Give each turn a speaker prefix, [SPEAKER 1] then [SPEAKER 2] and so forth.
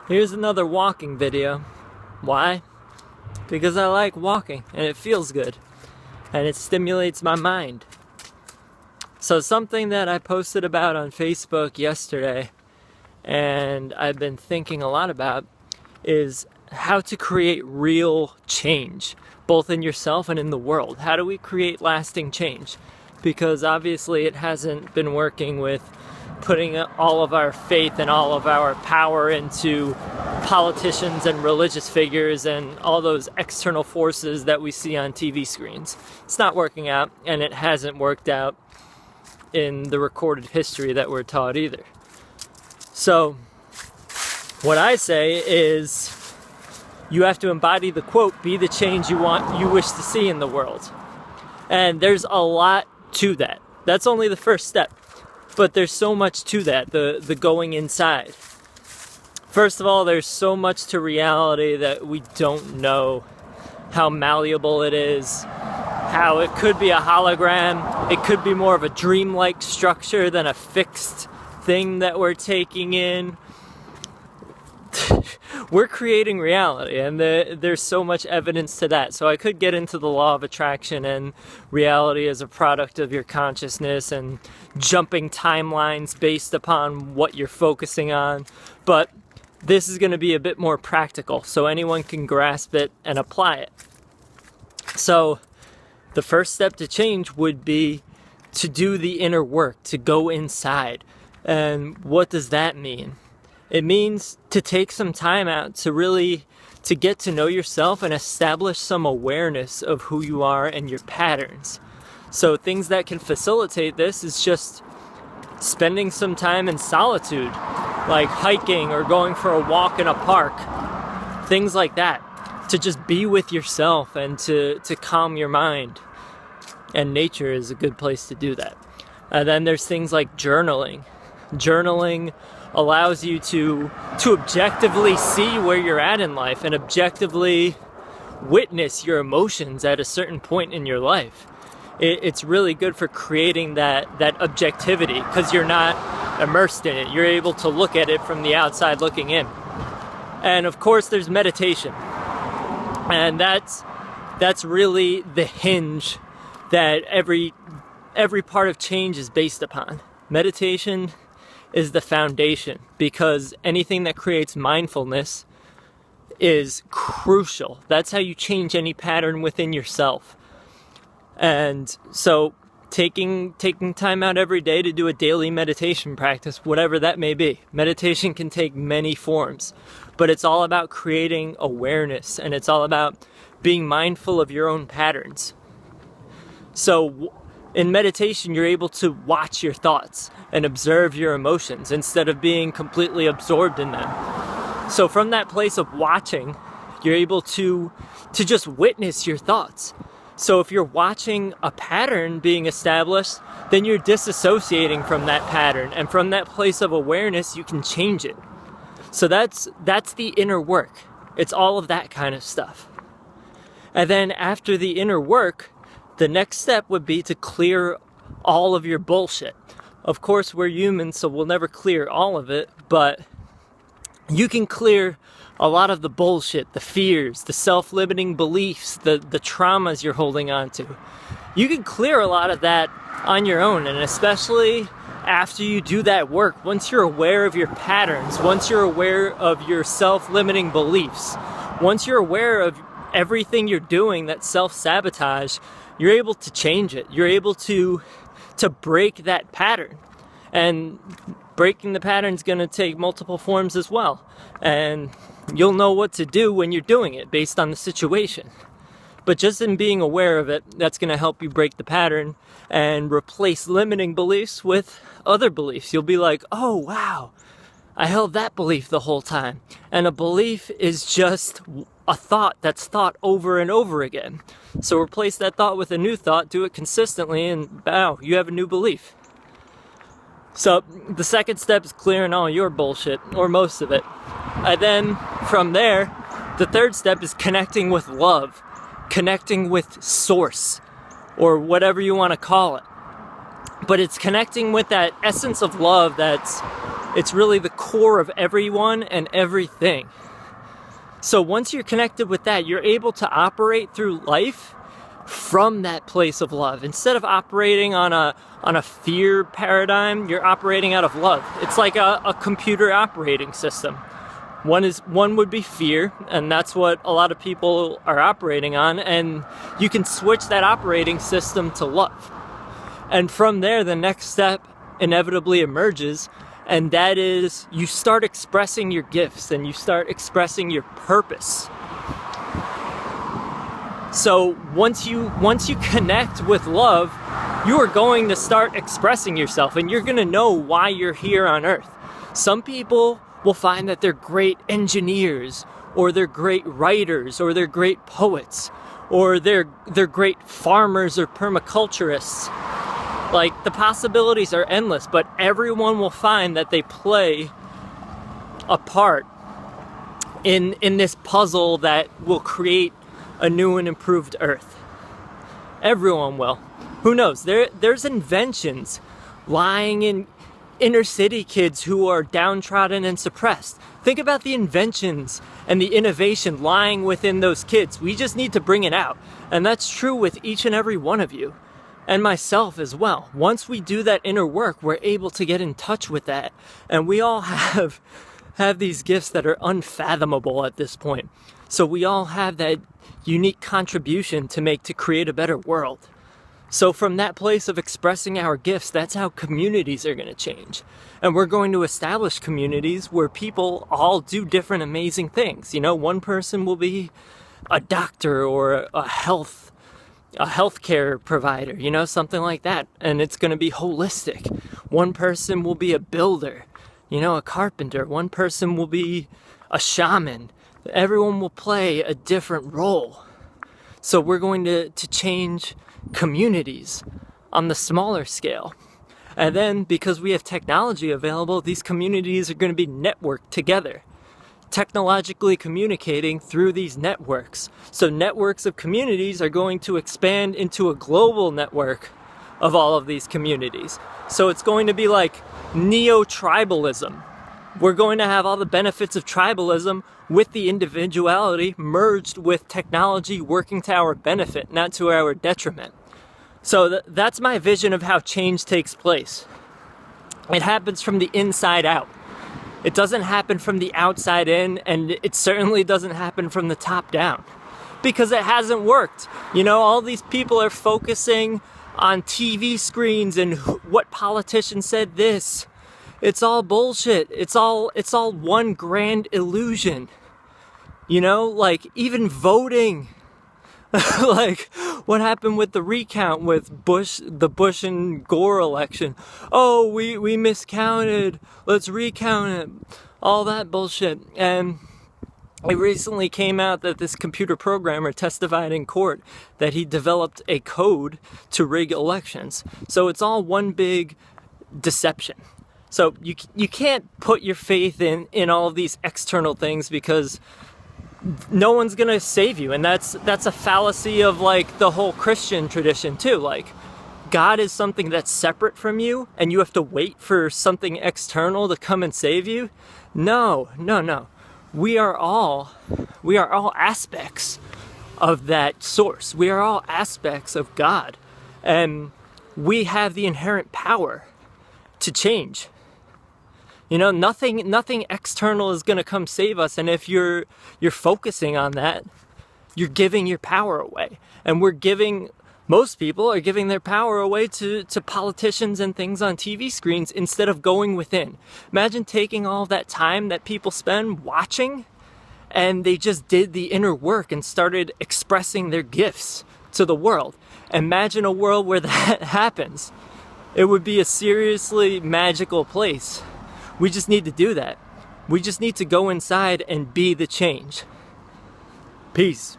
[SPEAKER 1] Here's another walking video. Why? Because I like walking and it feels good and it stimulates my mind. So something that I posted about on Facebook yesterday and I've been thinking a lot about is how to create real change, both in yourself and in the world. How do we create lasting change? Because obviously it hasn't been working with putting all of our faith and all of our power into politicians and religious figures and all those external forces that we see on TV screens. It's not working out, and it hasn't worked out in the recorded history that we're taught either. So what I say is you have to embody the quote, be the change you wish to see in the world. And there's a lot to that. That's only the first step. But there's so much to that, the going inside. First of all, there's so much to reality that we don't know how malleable it is, how it could be a hologram, it could be more of a dreamlike structure than a fixed thing that we're taking in. We're creating reality, and there's so much evidence to that. So I could get into the law of attraction and reality as a product of your consciousness and jumping timelines based upon what you're focusing on. But this is going to be a bit more practical, so anyone can grasp it and apply it. So the first step to change would be to do the inner work, to go inside. And what does that mean? It means to take some time out to get to know yourself and establish some awareness of who you are and your patterns. So things that can facilitate this is just spending some time in solitude, like hiking or going for a walk in a park, things like that, to just be with yourself and to calm your mind. And nature is a good place to do that. And then there's things like journaling. Journaling allows you to objectively see where you're at in life and objectively witness your emotions at a certain point in your life. It's really good for creating that objectivity because you're not immersed in it. You're able to look at it from the outside looking in. And of course there's meditation. And that's really the hinge that every part of change is based upon. Meditation is the foundation, because anything that creates mindfulness is crucial. That's how you change any pattern within yourself. And so taking time out every day to do a daily meditation practice, whatever that may be. Meditation can take many forms, but it's all about creating awareness, and it's all about being mindful of your own patterns. So in meditation, you're able to watch your thoughts and observe your emotions instead of being completely absorbed in them. So from that place of watching, you're able to just witness your thoughts. So if you're watching a pattern being established, then you're disassociating from that pattern. And from that place of awareness, you can change it. So that's the inner work. It's all of that kind of stuff. And then after the inner work, the next step would be to clear all of your bullshit. Of course, we're humans, so we'll never clear all of it, but you can clear a lot of the bullshit, the fears, the self-limiting beliefs, the traumas you're holding on to. You can clear a lot of that on your own, and especially after you do that work, once you're aware of your patterns, once you're aware of your self-limiting beliefs, once you're aware of everything you're doing that's self-sabotage, you're able to change it. You're able to break that pattern. And breaking the pattern is going to take multiple forms as well. And you'll know what to do when you're doing it based on the situation. But just in being aware of it, that's going to help you break the pattern and replace limiting beliefs with other beliefs. You'll be like, oh, wow, I held that belief the whole time. And a belief is just a thought that's thought over and over again. So replace that thought with a new thought, do it consistently, and wow, you have a new belief. So the second step is clearing all your bullshit, or most of it. And then from there, the third step is connecting with love, connecting with source, or whatever you want to call it. But it's connecting with that essence of love that's It's really the core of everyone and everything. So once you're connected with that, you're able to operate through life from that place of love. Instead of operating on a fear paradigm, you're operating out of love. It's like a computer operating system. One would be fear, and that's what a lot of people are operating on, and you can switch that operating system to love. And from there, the next step inevitably emerges, and that is you start expressing your gifts and you start expressing your purpose. So once you connect with love, you are going to start expressing yourself, and you're going to know why you're here on earth. Some people will find that they're great engineers, or they're great writers, or they're great poets, or they're great farmers or permaculturists. Like, the possibilities are endless, but everyone will find that they play a part in this puzzle that will create a new and improved earth. Everyone will. Who knows? There's inventions lying in inner city kids who are downtrodden and suppressed. Think about the inventions and the innovation lying within those kids. We just need to bring it out. And that's true with each and every one of you. And myself as well. Once we do that inner work, we're able to get in touch with that. And we all have these gifts that are unfathomable at this point. So we all have that unique contribution to make to create a better world. So from that place of expressing our gifts, that's how communities are going to change. And we're going to establish communities where people all do different amazing things. You know, one person will be a doctor or a healthcare provider, you know, something like that. And it's going to be holistic. One person will be a builder, you know, a carpenter. One person will be a shaman. Everyone will play a different role. So we're going to change communities on the smaller scale. And then because we have technology available, these communities are going to be networked together, technologically communicating through these networks. So networks of communities are going to expand into a global network of all of these communities. So it's going to be like neo-tribalism. We're going to have all the benefits of tribalism with the individuality merged with technology working to our benefit, not to our detriment. So that's my vision of how change takes place. It happens from the inside out. It doesn't happen from the outside in, and it certainly doesn't happen from the top down. Because it hasn't worked. You know, all these people are focusing on TV screens and what politician said this. It's all bullshit. It's all one grand illusion. You know, like even voting. Like what happened with the recount with the Bush and Gore election. Oh, we miscounted. Let's recount it. All that bullshit. And it recently came out that this computer programmer testified in court that he developed a code to rig elections. So it's all one big deception. So you can't put your faith in all of these external things because no one's gonna save you, and that's a fallacy of like the whole Christian tradition too. Like God is something that's separate from you, and you have to wait for something external to come and save you. No. We are all aspects of that source. We are all aspects of God, and we have the inherent power to change. You know, nothing external is going to come save us. And if you're focusing on that, you're giving your power away. And most people are giving their power away to politicians and things on TV screens instead of going within. Imagine taking all that time that people spend watching and they just did the inner work and started expressing their gifts to the world. Imagine a world where that happens. It would be a seriously magical place. We just need to do that. We just need to go inside and be the change. Peace.